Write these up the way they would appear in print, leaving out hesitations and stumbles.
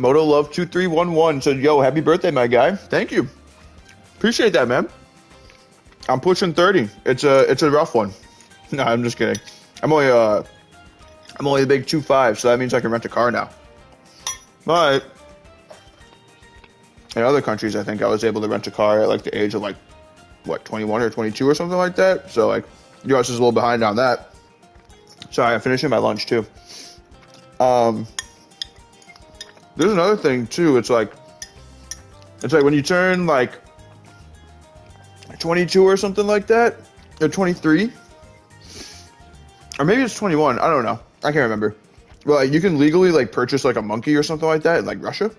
Moto Love 2311 said, "Yo, happy birthday, my guy. Thank you. Appreciate that, man. I'm pushing 30. It's a rough one. No, I'm just kidding. I'm only a big 2.5, so that means I can rent a car now. But in other countries, I think I was able to rent a car at like the age of like what 21 or 22 or something like that. So like US is a little behind on that. Sorry, I'm finishing my lunch too. There's another thing too. It's like when you turn like 22 or something like that, or 23, or maybe it's 21. I don't know. I can't remember. Well, like, you can legally like purchase like a monkey or something like that in like Russia.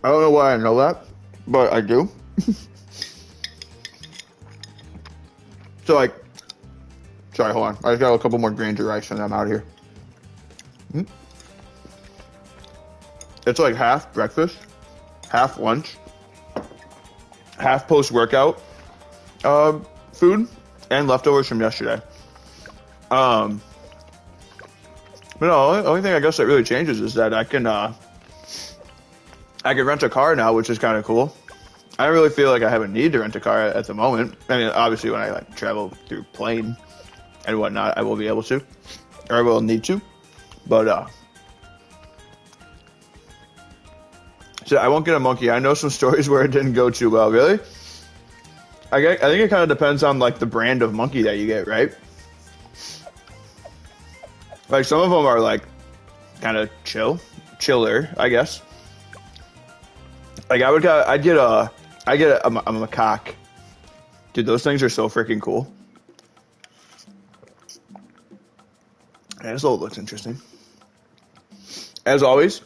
I don't know why I know that, but I do. So like, sorry, hold on. I just got a couple more grains of rice and I'm out of here. It's like half breakfast, half lunch, half post-workout food, and leftovers from yesterday. But no, the only thing I guess that really changes is that I can rent a car now, which is kind of cool. I don't really feel like I have a need to rent a car at the moment. I mean, obviously when I like travel through plane and whatnot, I will be able to, or I will need to. But so I won't get a monkey. I know some stories where it didn't go too well. Really? I think it kind of depends on like the brand of monkey that you get, right? Like some of them are like kind of chiller, I guess. Like I'd get a macaque. Dude, those things are so freaking cool. Yeah, this little looks interesting. As always,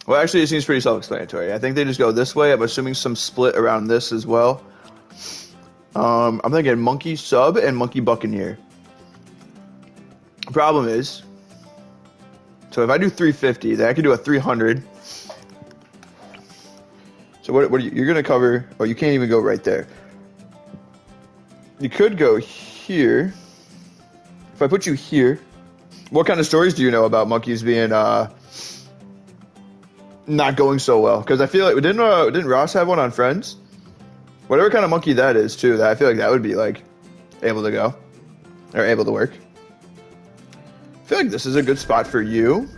well, actually, it seems pretty self-explanatory. I think they just go this way. I'm assuming some split around this as well. I'm thinking monkey sub and monkey buccaneer. Problem is, so if I do 350, then I can do a 300. So what are you're gonna cover? Oh, you can't even go right there. You could go here. If I put you here, what kind of stories do you know about monkeys being not going so well? Because I feel like didn't Ross have one on Friends? Whatever kind of monkey that is too. That I feel like that would be like able to go or able to work. I feel like this is a good spot for you.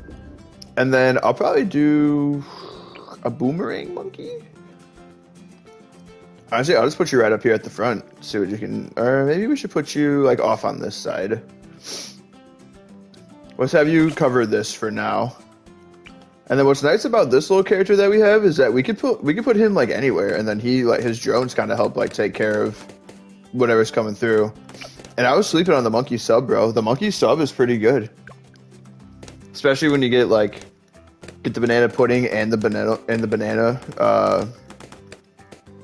And then I'll probably do a boomerang monkey. Honestly, I'll just put you right up here at the front. See what you can, or maybe we should put you like off on this side. Let's have you cover this for now. And then what's nice about this little character that we have is that we could put him like anywhere, and then he like his drones kind of help like take care of whatever's coming through. And I was sleeping on the monkey sub, bro. The monkey sub is pretty good, especially when you get the banana pudding and the banana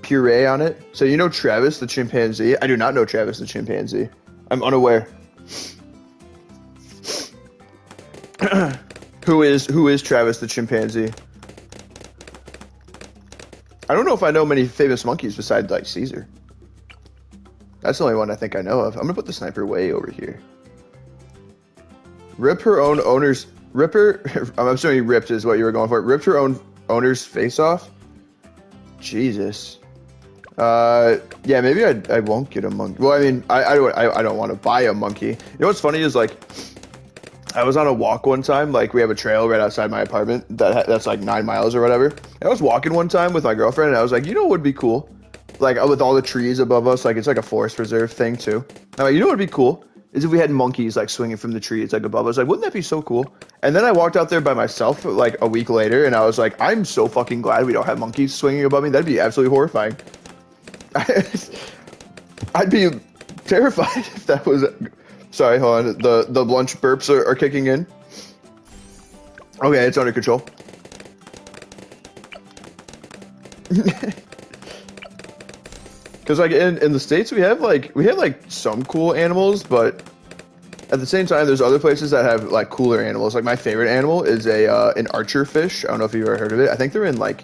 puree on it. So you know Travis the chimpanzee? I do not know Travis the chimpanzee. I'm unaware. Who is Travis the chimpanzee? I don't know if I know many famous monkeys besides like Caesar. That's the only one I think I know of. I'm gonna put the sniper way over here. Rip her own owner's I'm assuming ripped is what you were going for. Ripped her own owner's face off. Jesus. Yeah, maybe I won't get a monkey. Well, I mean, I don't want to buy a monkey. You know what's funny is like, I was on a walk one time. Like we have a trail right outside my apartment that's like 9 miles or whatever. And I was walking one time with my girlfriend, and I was like, you know what would be cool? Like with all the trees above us, like it's like a forest reserve thing too. I'm like, you know what would be cool? Is if we had monkeys like swinging from the trees like above us. Like, wouldn't that be so cool? And then I walked out there by myself like a week later, and I was like, I'm so fucking glad we don't have monkeys swinging above me. That'd be absolutely horrifying. I'd be terrified if that was. Sorry, hold on. The lunch burps are kicking in. Okay, it's under control. Because like in the States we have like some cool animals, but at the same time there's other places that have like cooler animals. Like my favorite animal is an archer fish. I don't know if you've ever heard of it. I think they're in like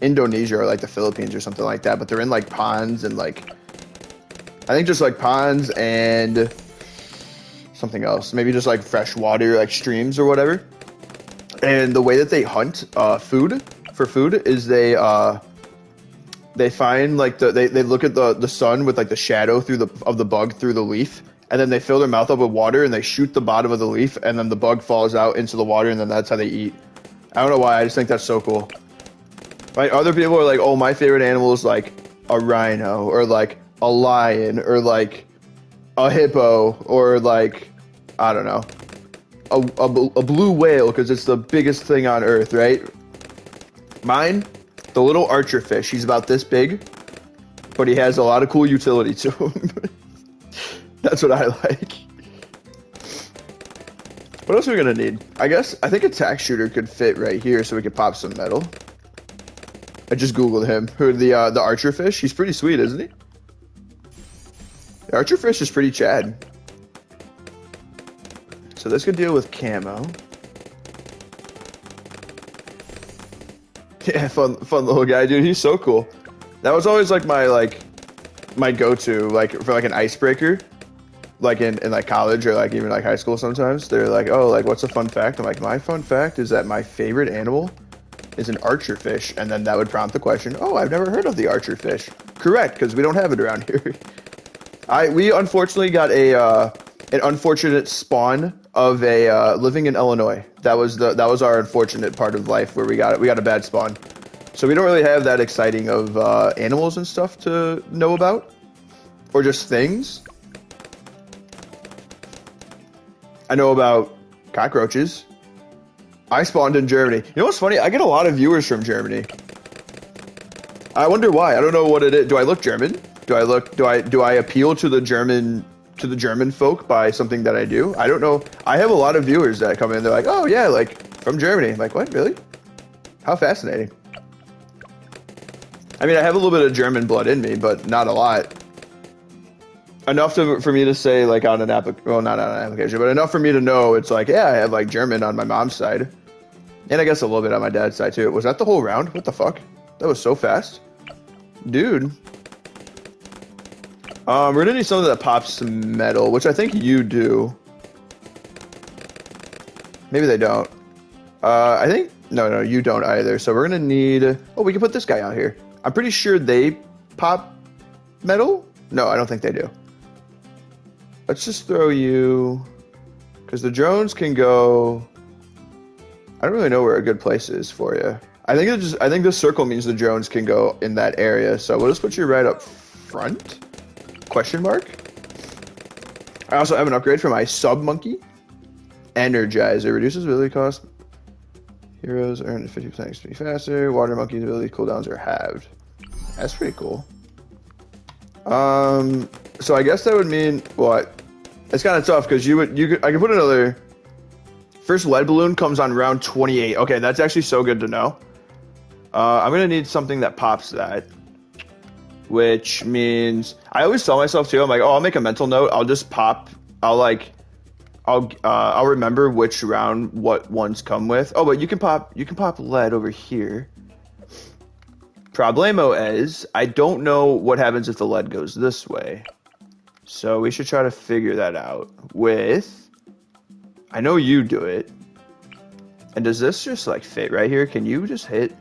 Indonesia or like the Philippines or something like that, but they're in like ponds and like I think just like ponds and something else, maybe just like fresh water, like streams or whatever. And the way that they hunt food is they find like they look at the sun with like the shadow of the bug through the leaf, and then they fill their mouth up with water and they shoot the bottom of the leaf, and then the bug falls out into the water, and then that's how they eat. I don't know why, I just think that's so cool. Right? Other people are like, oh, my favorite animal is like a rhino or like a lion or like a hippo or like, I don't know, a blue whale because it's the biggest thing on earth, right? Mine, the little archer fish. He's about this big, but he has a lot of cool utility to him. That's what I like. What else are we gonna need? I think a tack shooter could fit right here so we could pop some metal. I just googled him. Who the archer fish? He's pretty sweet, isn't he? The archer fish is pretty chad. So this could deal with camo. Yeah, fun little guy, dude. He's so cool. That was always like my go-to, like for like an icebreaker, like in like college or like even like high school. Sometimes they're like, oh, like what's a fun fact? I'm like, my fun fact is that my favorite animal is an archer fish, and then that would prompt the question, oh, I've never heard of the archer fish. Correct, because we don't have it around here. We unfortunately got an unfortunate spawn of a living in Illinois. That was our unfortunate part of life where we got a bad spawn. So we don't really have that exciting of animals and stuff to know about, or just things. I know about cockroaches. I spawned in Germany. You know what's funny? I get a lot of viewers from Germany. I wonder why. I don't know what it is. Do I look German? Do I appeal to the German folk by something that I do? I don't know. I have a lot of viewers that come in. They're like, "Oh yeah, like from Germany." I'm like, what? Really? How fascinating. I mean, I have a little bit of German blood in me, but not a lot. Enough for me to say, like, on an well, not on an application, but enough for me to know it's like, yeah, I have, like, German on my mom's side. And I guess a little bit on my dad's side, too. Was that the whole round? What the fuck? That was so fast. Dude. We're gonna need something that pops some metal, which I think you do. Maybe they don't. I think... No, you don't either. So we're gonna need... Oh, we can put this guy out here. I'm pretty sure they pop metal? No, I don't think they do. Let's just throw you, because the drones can go. I don't really know where a good place is for you. I think this circle means the drones can go in that area. So we'll just put you right up front. Question mark. I also have an upgrade for my sub monkey. Energizer reduces ability cost. Heroes earn 50% XP faster. Water monkey's ability cooldowns are halved. That's pretty cool. So I guess that would mean what? It's kind of tough because I can put another. First lead balloon comes on round 28. Okay, that's actually so good to know. I'm gonna need something that pops that, which means I always tell myself too. I'm like, oh, I'll make a mental note. I'll just pop. I'll remember which round what ones come with. Oh, but you can pop lead over here. Problemo is, I don't know what happens if the lead goes this way. So we should try to figure that out with... I know you do it. And does this just, like, fit right here? Can you just hit?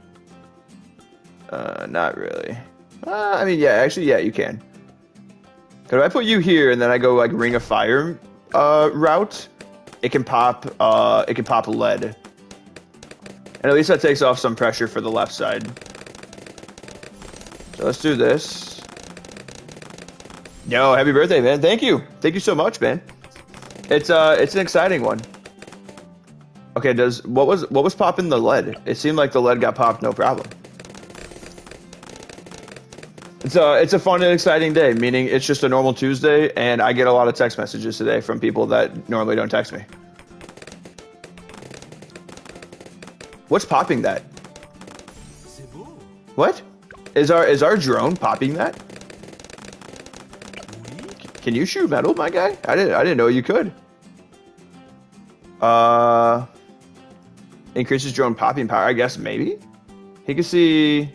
Not really. I mean, yeah, actually, yeah, you can. Because if I put you here and then I go, like, Ring of Fire route, it can pop lead. And at least that takes off some pressure for the left side. So let's do this. Yo, happy birthday, man. Thank you. Thank you so much, man. It's an exciting one. Okay, what was popping the lead? It seemed like the lead got popped, no problem. It's a fun and exciting day, meaning it's just a normal Tuesday, and I get a lot of text messages today from people that normally don't text me. What's popping that? What? Is our drone popping that? Can you shoot metal, my guy? I didn't know you could. Increases drone popping power. I guess maybe. He can see.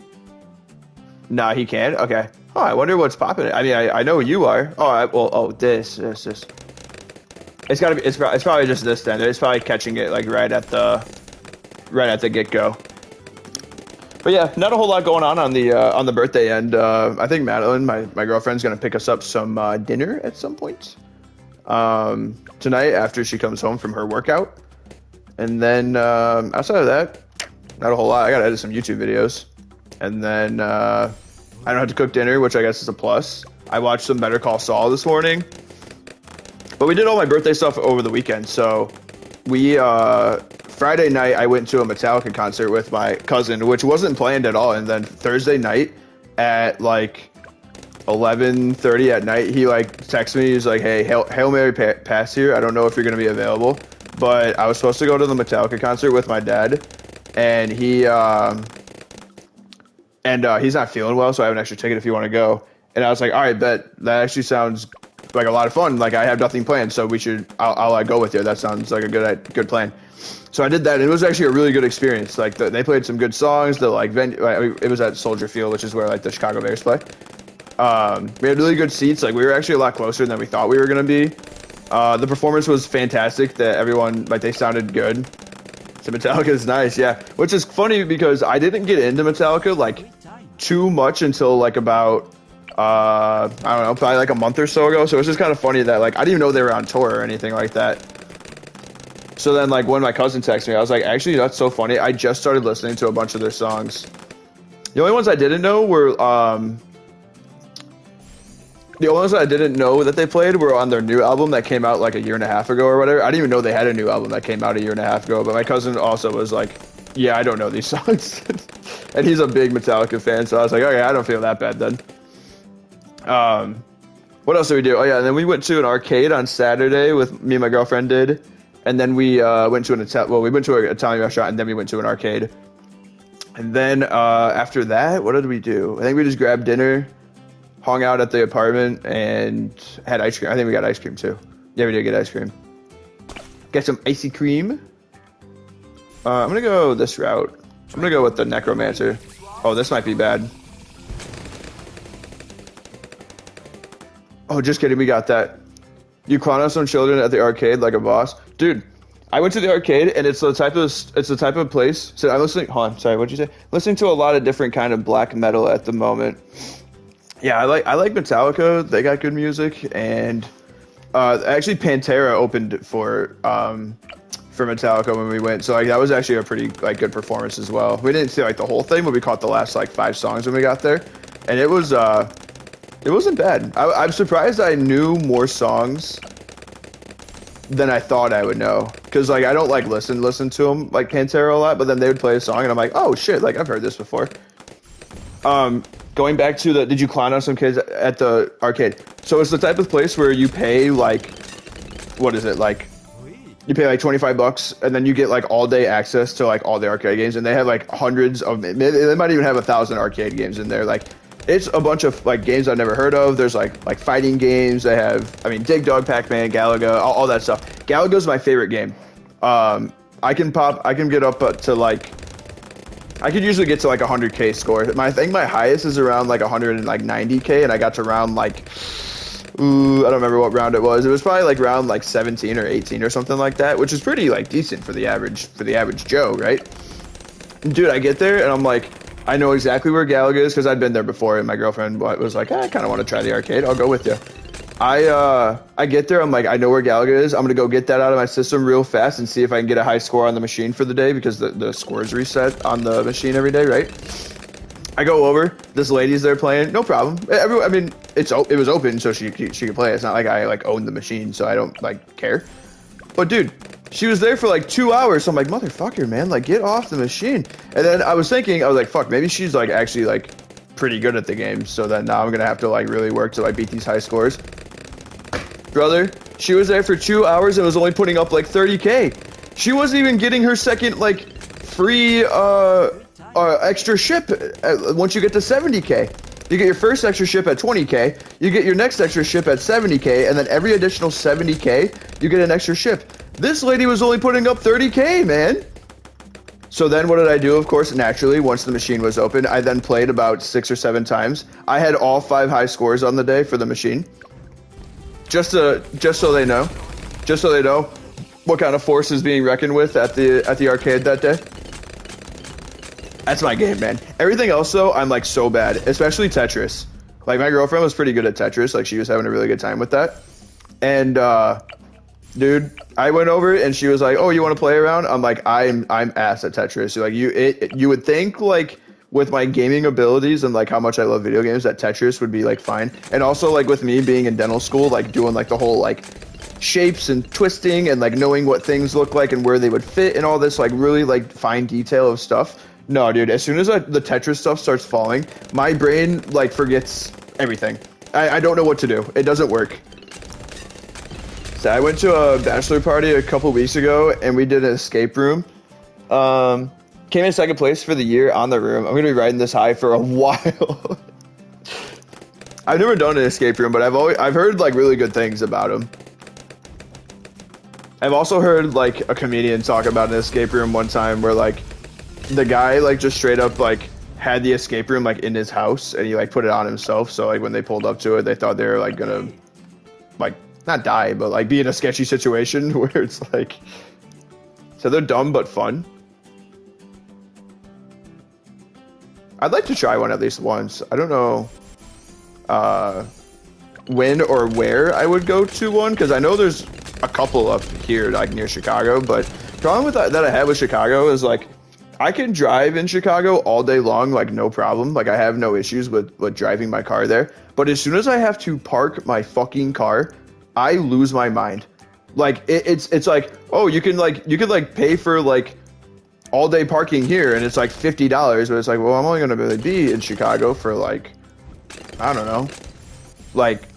Nah, he can't. Okay. Oh, I wonder what's popping. I mean, I know you are. Oh, this. It's gotta be. It's probably just this then. It's probably catching it like right at the right at the get-go. But yeah, not a whole lot going on the birthday end. I think Madeline, my girlfriend's gonna pick us up some dinner at some point tonight after she comes home from her workout. And then outside of that, not a whole lot. I gotta edit some YouTube videos, and then I don't have to cook dinner, which I guess is a plus. I watched some Better Call Saul this morning, but we did all my birthday stuff over the weekend. So we Friday night I went to a Metallica concert with my cousin, which wasn't planned at all. And then Thursday night at like 11:30 at night, he like texted me. He's like, "Hey, Hail Mary pass here. I don't know if you're gonna be available, but I was supposed to go to the Metallica concert with my dad, and he's not feeling well, so I have an extra ticket if you want to go." And I was like, "All right, bet. That actually sounds like a lot of fun. Like I have nothing planned, so I'll go with you. That sounds like a good plan." So I did that, and it was actually a really good experience. Like they played some good songs. The like venue, it was at Soldier Field, which is where like the Chicago Bears play. We had really good seats. Like we were actually a lot closer than we thought we were gonna be. The performance was fantastic. That everyone like they sounded good. So Metallica is nice, yeah. Which is funny because I didn't get into Metallica like too much until like about I don't know, probably like a month or so ago. So it's just kind of funny that like I didn't even know they were on tour or anything like that. So then like when my cousin texted me, I was like, actually that's so funny. I just started listening to a bunch of their songs. The only ones I didn't know were the only ones that I didn't know that they played were on their new album that came out like a year and a half ago or whatever. I didn't even know they had a new album that came out a year and a half ago, but my cousin also was like, yeah, I don't know these songs. And he's a big Metallica fan, so I was like, okay, I don't feel that bad then. What else did we do? Oh yeah, and then we went to an arcade on Saturday with me and my girlfriend did. And then we went to an Italian restaurant, and then we went to an arcade. And then after that, what did we do? I think we just grabbed dinner, hung out at the apartment, and had ice cream. I think we got ice cream too. Yeah, we did get ice cream. Get some icy cream. I'm gonna go this route. I'm gonna go with the necromancer. Oh, this might be bad. Oh, just kidding. We got that. You clown out some children at the arcade like a boss, dude. I went to the arcade, and it's the type of place. So I'm listening. Hold on, sorry. What'd you say? Listening to a lot of different kind of black metal at the moment. Yeah, I like Metallica. They got good music, and actually Pantera opened for Metallica when we went. So like that was actually a pretty like good performance as well. We didn't see like the whole thing, but we caught the last like 5 songs when we got there, and it wasn't bad. I'm surprised I knew more songs than I thought I would know. Because, like, I don't, like, listen to them, like, Pantera a lot, but then they would play a song, and I'm like, oh, shit, like, I've heard this before. Going back to did you clown on some kids at the arcade? So it's the type of place where you pay, like, what is it, like, you pay, like, $25, and then you get, like, all-day access to, like, all the arcade games, and they have, like, hundreds of, they might even have 1,000 arcade games in there, like, it's a bunch of like games I've never heard of. There's like fighting games. They have, I mean, Dig Dog, Pac-Man, Galaga, all that stuff. Galaga's my favorite game. I can get up to like, I could usually get to like 100K score. I think my highest is around like 190K, and I got to round like, I don't remember what round it was. It was probably like round like 17 or 18 or something like that, which is pretty like decent for the average Joe, right? Dude, I get there and I'm like, I know exactly where Galaga is because I'd been there before, and my girlfriend was like, I kind of want to try the arcade. I'll go with you. I get there. I'm like, I know where Galaga is. I'm going to go get that out of my system real fast and see if I can get a high score on the machine for the day because the scores reset on the machine every day, right? I go over. This lady's there playing. No problem. I mean, it was open, so she could play. It's not like I like own the machine, so I don't like care. But dude, she was there for like 2 hours, so I'm like, motherfucker, man, like get off the machine. And then I was like, fuck, maybe she's like actually like pretty good at the game. So then now I'm gonna have to like really work to like beat these high scores. Brother, she was there for 2 hours and was only putting up like 30K. She wasn't even getting her second like free extra ship once you get to 70K. You get your first extra ship at 20K, you get your next extra ship at 70K, and then every additional 70K, you get an extra ship. This lady was only putting up 30K, man. So then what did I do? Of course, naturally, once the machine was open, I then played about 6 or 7 times. I had all 5 high scores on the day for the machine. Just so they know what kind of force is being reckoned with at the arcade that day. That's my game, man. Everything else, though, I'm like so bad, especially Tetris. Like my girlfriend was pretty good at Tetris. Like she was having a really good time with that. And dude, I went over and she was like, "Oh, you want to play around?" I'm like, "I'm ass at Tetris." So, like you would think like with my gaming abilities and like how much I love video games that Tetris would be like fine. And also like with me being in dental school, like doing like the whole like shapes and twisting and like knowing what things look like and where they would fit and all this like really like fine detail of stuff. No, dude, as soon as the Tetris stuff starts falling, my brain like forgets everything. I don't know what to do. It doesn't work. So I went to a bachelor party a couple weeks ago and we did an escape room. Came in second place for the year on the room. I'm gonna be riding this high for a while. I've never done an escape room, but I've heard like really good things about them. I've also heard like a comedian talk about an escape room one time where like the guy like just straight up like had the escape room like in his house and he like put it on himself. So like when they pulled up to it, they thought they were like gonna like not die, but like be in a sketchy situation where it's like, so they're dumb but fun. I'd like to try one at least once. I don't know when or where I would go to one, because I know there's a couple up here like near Chicago, but the problem with that I have with Chicago is like I can drive in Chicago all day long, like no problem. Like I have no issues with driving my car there. But as soon as I have to park my fucking car, I lose my mind. Like it's like, oh, you could like pay for like all day parking here and it's like $50, but it's like, well, I'm only gonna really be in Chicago for like, I don't know, like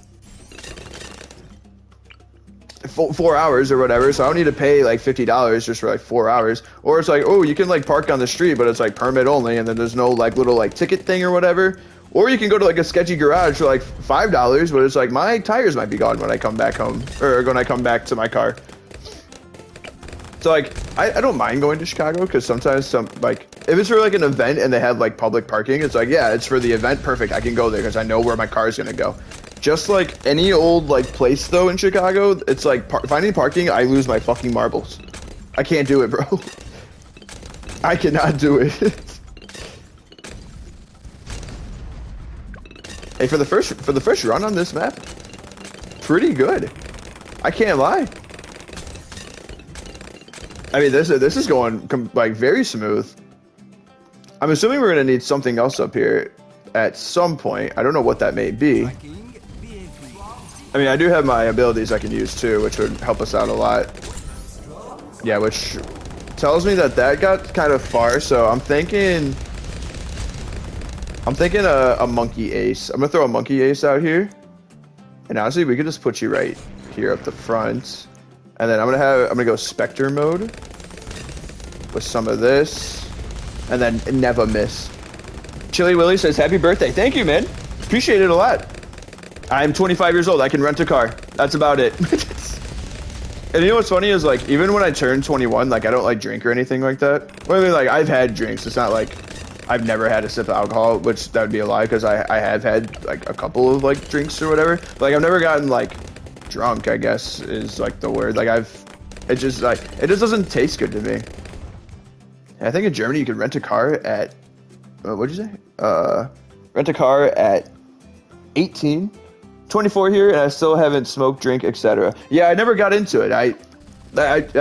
4 hours or whatever, so I don't need to pay like $50 just for like 4 hours. Or it's like, oh, you can like park on the street, but it's like permit only, and then there's no like little like ticket thing or whatever. Or you can go to like a sketchy garage for like $5, but it's like my tires might be gone when I come back home, or when I come back to my car. So like I don't mind going to Chicago, because sometimes like if it's for like an event and they have like public parking, it's like, yeah, it's for the event, perfect, I can go there because I know where my car is gonna go. Just like any old like place though in Chicago, it's like finding parking, I lose my fucking marbles. I can't do it, bro. I cannot do it. Hey, for the first run on this map, pretty good. I can't lie. I mean, this is going like very smooth. I'm assuming we're gonna need something else up here at some point. I don't know what that may be. I mean, I do have my abilities I can use too, which would help us out a lot. Yeah, which tells me that got kind of far, so I'm thinking a monkey ace. I'm gonna throw a monkey ace out here, and honestly, we could just put you right here up the front, and then I'm gonna go Spectre mode with some of this, and then never miss. Chili Willie says, "Happy birthday!" Thank you, man. Appreciate it a lot. I'm 25 years old. I can rent a car. That's about it. And you know what's funny is like even when I turn 21, like I don't like drink or anything like that. Well, I mean, like I've had drinks. It's not like I've never had a sip of alcohol, which that would be a lie, because I have had like a couple of like drinks or whatever. But, like I've never gotten like drunk, I guess is like the word. Like it just doesn't taste good to me. And I think in Germany you could rent a car at what'd you say? Rent a car at 18. 24 here, and I still haven't smoked, drink, etc. Yeah, I never got into it. I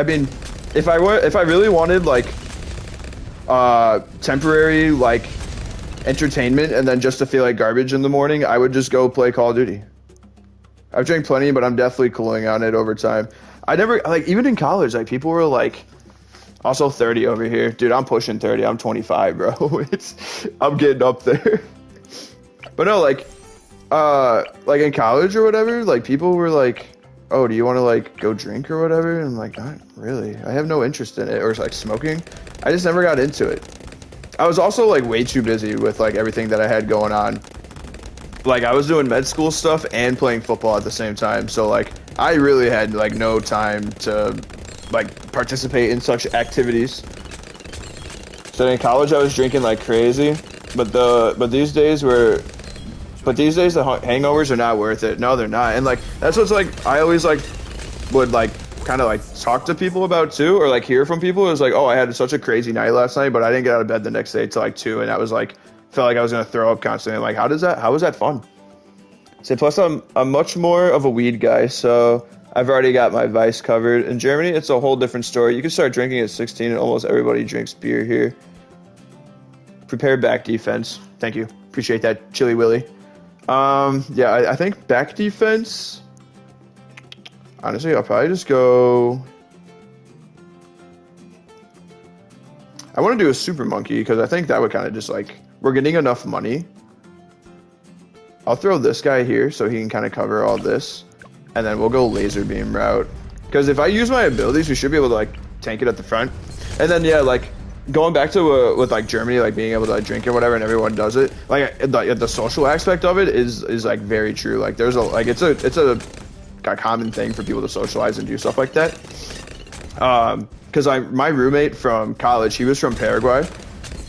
mean, if I really wanted like temporary like entertainment and then just to feel like garbage in the morning, I would just go play Call of Duty. I've drank plenty, but I'm definitely cooling on it over time. I never like even in college, like people were like, also 30 over here, dude. I'm pushing 30. I'm 25, bro. I'm getting up there. But no, like in college or whatever, like people were like, oh, do you want to like go drink or whatever? And I'm like, not really. I have no interest in it. Or like smoking. I just never got into it. I was also like way too busy with like everything that I had going on. Like I was doing med school stuff and playing football at the same time. So like I really had like no time to like participate in such activities. So in college I was drinking like crazy, but these days the hangovers are not worth it. No, they're not. And like that's what's like I always like would like kind of like talk to people about too, or like hear from people is like, oh, I had such a crazy night last night, but I didn't get out of bed the next day till like 2, and that was like, felt like I was gonna throw up constantly. I'm like, how was that fun? So plus I'm much more of a weed guy, so I've already got my vice covered. In Germany, it's a whole different story. You can start drinking at 16, and almost everybody drinks beer here. Prepare back defense. Thank you. Appreciate that, Chili Willy. Yeah, I think back defense. Honestly, I'll probably just go. I want to do a super monkey because I think that would kind of just like, we're getting enough money. I'll throw this guy here so he can kind of cover all this, and then we'll go laser beam route. Because if I use my abilities, we should be able to like tank it at the front. And then yeah, like going back to with like Germany, like being able to like, drink or whatever, and everyone does it. Like the social aspect of it is like very true. Like there's it's a common thing for people to socialize and do stuff like that. Because my roommate from college, he was from Paraguay.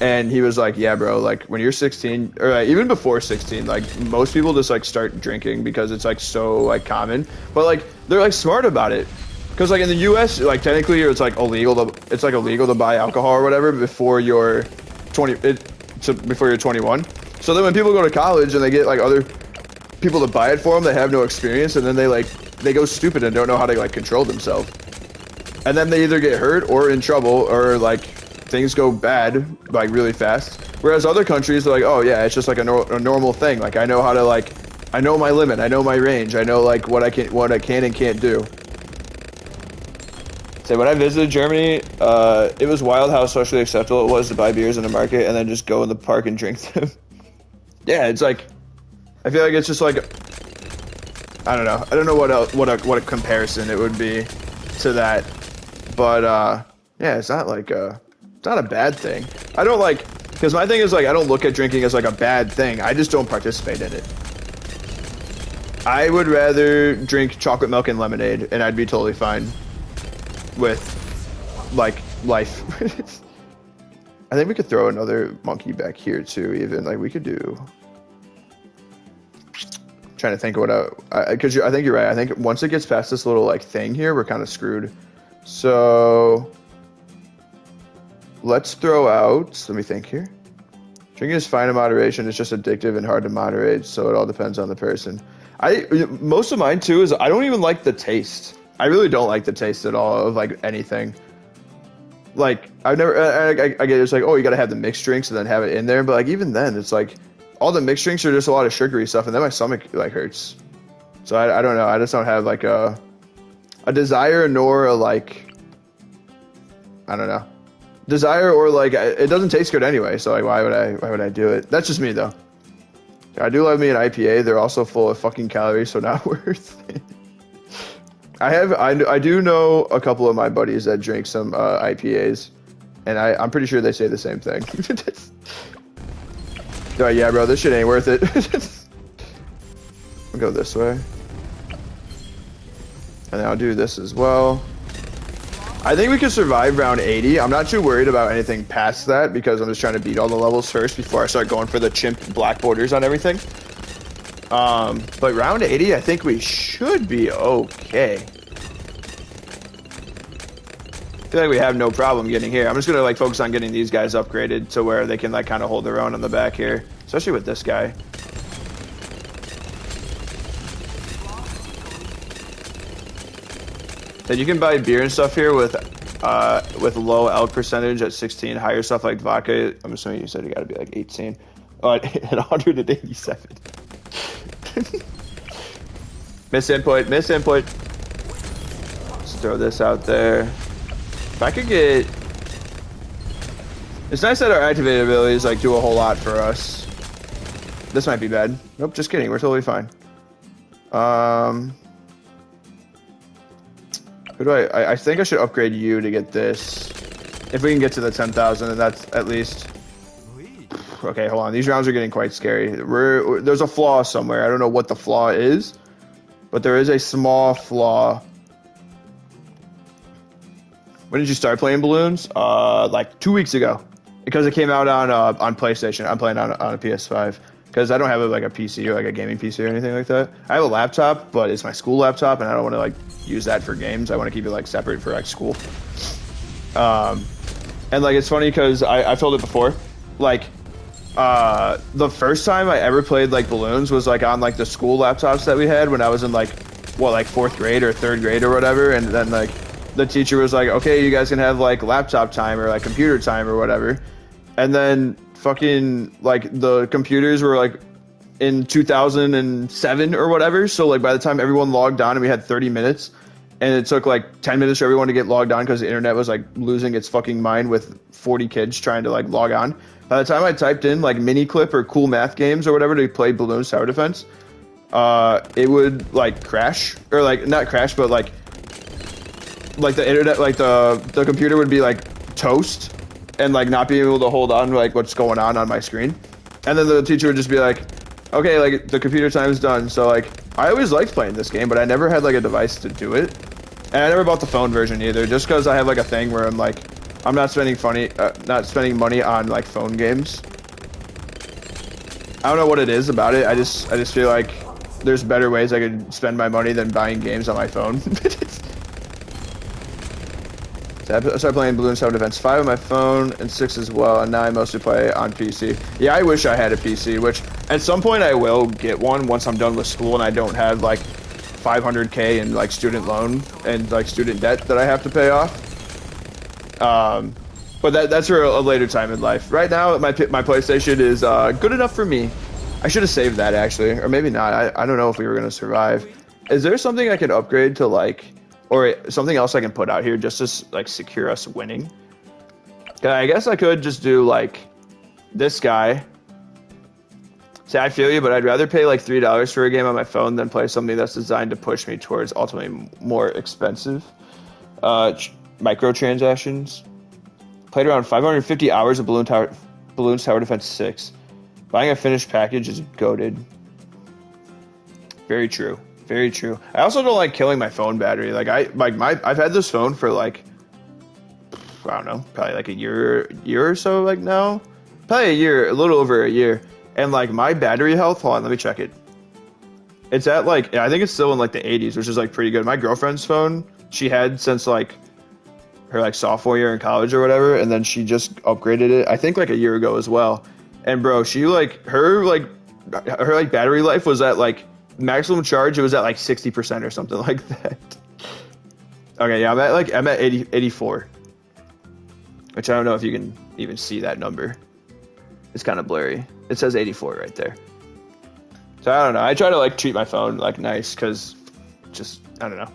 And he was like, yeah, bro, like when you're 16 or like, even before 16, like most people just like start drinking because it's like so like common, but like they're like smart about it. Cause like in the US, like technically it's like illegal to buy alcohol or whatever before you're 21. So then when people go to college and they get like other people to buy it for them that have no experience, and then they go stupid and don't know how to like control themselves. And then they either get hurt or in trouble or like things go bad like really fast. Whereas other countries, they're like, oh yeah, it's just like a normal thing. Like I know how to like, I know my limit, I know my range, I know like what I can and can't do. So when I visited Germany, it was wild how socially acceptable it was to buy beers in the market and then just go in the park and drink them. Yeah, it's like, I feel like it's just like, I don't know. I don't know what a comparison it would be to that, but yeah, it's not like it's not a bad thing. I don't like, because my thing is like, I don't look at drinking as like a bad thing. I just don't participate in it. I would rather drink chocolate milk and lemonade, and I'd be totally fine with like life. I think we could throw another monkey back here too. Even like we could do. I'm trying to think of what because I think you're right. I think once it gets past this little like thing here, we're kind of screwed. So. Let's throw out, let me think here. Drinking is fine in moderation. It's just addictive and hard to moderate, so it all depends on the person. Most of mine too is I don't even like the taste. I really don't like the taste at all of like anything. Like I've never, I get it's like, oh, you gotta have the mixed drinks and then have it in there, but like even then, it's like all the mixed drinks are just a lot of sugary stuff, and then my stomach like hurts. So I don't know. I just don't have like a desire nor a like, I don't know. Desire or like it doesn't taste good anyway, so like why would I do it? That's just me though. I do love me an IPA. They're also full of fucking calories, so not worth it. I do know a couple of my buddies that drink some IPAs, and I'm pretty sure they say the same thing. Oh, yeah, bro, this shit ain't worth it. I'll go this way, and then I'll do this as well. I think we can survive round 80. I'm not too worried about anything past that because I'm just trying to beat all the levels first before I start going for the chimp black borders on everything. But round 80, I think we should be okay. I feel like we have no problem getting here. I'm just gonna like focus on getting these guys upgraded to where they can like kind of hold their own on the back here, especially with this guy. Then you can buy beer and stuff here with low alc percentage at 16, higher stuff like vodka. I'm assuming you said you gotta be like 18. At 187. Miss input. Let's throw this out there. If I could get... It's nice that our activated abilities like do a whole lot for us. This might be bad. Nope, just kidding. We're totally fine. Who do I think I should upgrade you to get this. If we can get to the 10,000, and that's at least... Okay, hold on. These rounds are getting quite scary. There's a flaw somewhere. I don't know what the flaw is, but there is a small flaw. When did you start playing Bloons? Like 2 weeks ago, because it came out on PlayStation. I'm playing on a PS5. because I don't have like a PC or like a gaming PC or anything like that. I have a laptop, but it's my school laptop, and I don't want to like use that for games. I want to keep it like separate for like school. And like it's funny because I filled it before, like the first time I ever played like Bloons was like on like the school laptops that we had when I was in like what, like 4th grade or 3rd grade or whatever, and then like the teacher was like, okay, you guys can have like laptop time or like computer time or whatever, and then fucking like the computers were like in 2007 or whatever, so like by the time everyone logged on and we had 30 minutes, and it took like 10 minutes for everyone to get logged on because the internet was like losing its fucking mind with 40 kids trying to like log on. By the time I typed in like mini clip or cool math games or whatever to play Bloons Tower Defense, it would like crash, or like not crash, but like the internet, like the computer would be like toast and like not be able to hold on to like what's going on my screen. And then the teacher would just be like, okay, like the computer time is done. So like I always liked playing this game, but I never had like a device to do it. And I never bought the phone version either, just because I have like a thing where I'm like, I'm not spending money on like phone games. I don't know what it is about it. I just feel like there's better ways I could spend my money than buying games on my phone. So I started playing Bloons Tower Defense 5 on my phone and 6 as well, and now I mostly play on PC. Yeah, I wish I had a PC, which at some point I will get one once I'm done with school and I don't have like $500K in like student loan and like student debt that I have to pay off. But that's for a later time in life. Right now, my PlayStation is good enough for me. I should have saved that actually, or maybe not. I don't know if we were gonna survive. Is there something I can upgrade to like, or something else I can put out here just to like secure us winning? I guess I could just do like this guy. See, I feel you, but I'd rather pay like $3 for a game on my phone than play something that's designed to push me towards ultimately more expensive microtransactions. Played around 550 hours of Bloons Tower Defense 6. Buying a finished package is goated. Very true. Very true. I also don't like killing my phone battery. Like I've had this phone for like, I don't know, probably like a year or so like now. Probably a year, a little over a year. And like my battery health, hold on, let me check it. It's at like, I think it's still in like the 80s, which is like pretty good. My girlfriend's phone, she had since like her like sophomore year in college or whatever, and then she just upgraded it, I think like a year ago as well. And bro, she like, her battery life was at like maximum charge, it was at like 60% or something like that. Okay, yeah, I'm at 84. Which I don't know if you can even see that number. It's kind of blurry. It says 84 right there. So I don't know. I try to like treat my phone like nice because just, I don't know.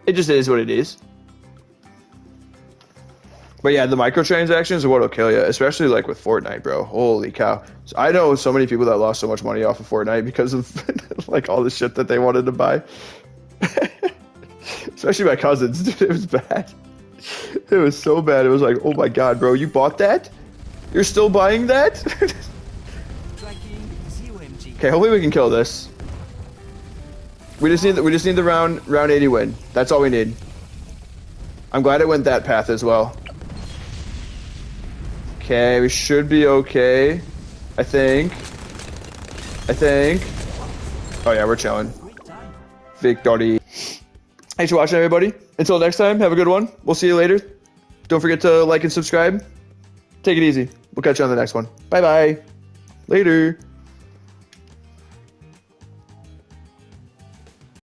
It just is what it is. But yeah, the microtransactions are what'll kill you, especially like with Fortnite, bro. Holy cow. So I know so many people that lost so much money off of Fortnite because of like all the shit that they wanted to buy. Especially my cousins, dude. It was bad. It was so bad. It was like, oh my god, bro, you bought that? You're still buying that? Okay, hopefully we can kill this. We just need the round 80 win. That's all we need. I'm glad it went that path as well. Okay, we should be okay. I think. Oh yeah, we're chilling. Victory. Thanks for watching, everybody. Until next time, have a good one. We'll see you later. Don't forget to like and subscribe. Take it easy. We'll catch you on the next one. Bye-bye. Later.